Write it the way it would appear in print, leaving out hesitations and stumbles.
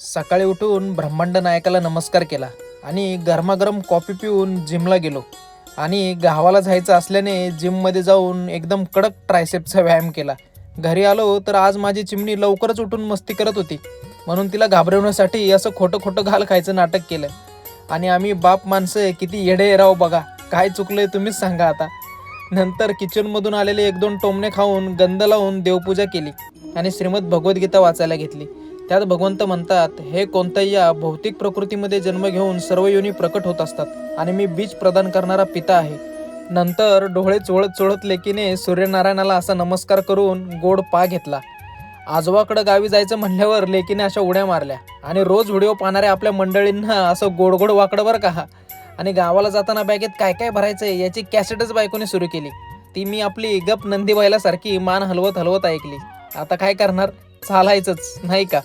सकाळी उठून ब्रह्मांड नायकाला नमस्कार केला आणि गरमागरम कॉफी पिऊन जिमला गेलो. आणि गावाला जायचं असल्याने जिममध्ये जाऊन एकदम कडक ट्रायसेपचा व्यायाम केला. घरी आलो तर आज माझी चिमणी लवकरच उठून मस्ती करत होती, म्हणून तिला घाबरवण्यासाठी असं खोटं खोटं घाल खायचं नाटक केलं. आणि आम्ही बाप माणसं किती येडे राव बघा. काय चुकलंय तुम्हीच सांगा आता. नंतर किचनमधून आलेले एक दोन टोमणे खाऊन गंध लावून देवपूजा केली आणि श्रीमद भगवद्गीता वाचायला घेतली. त्यात भगवंत म्हणतात, हे कोणत्याही या भौतिक प्रकृतीमध्ये जन्म घेऊन सर्व योनी प्रकट होत असतात आणि मी बीज प्रदान करणारा पिता आहे. नंतर डोळे चोळत चोळत लेकीने सूर्यनारायणाला असा नमस्कार करून गोड पा घेतला. आजोबाकडं गावी जायचं म्हणल्यावर लेकीने अशा उड्या मारल्या आणि रोज व्हिडिओ पाहणाऱ्या आपल्या मंडळींना असं गोड गोड वाकडं बरं का. आणि गावाला जाताना बॅगेत काय काय भरायचंय याची कॅसेटच बायकोने सुरू केली. ती मी आपली गप नंदीबाईला सारखी मान हलवत हलवत ऐकली. आता काय करणार, चालायचंच नाही का.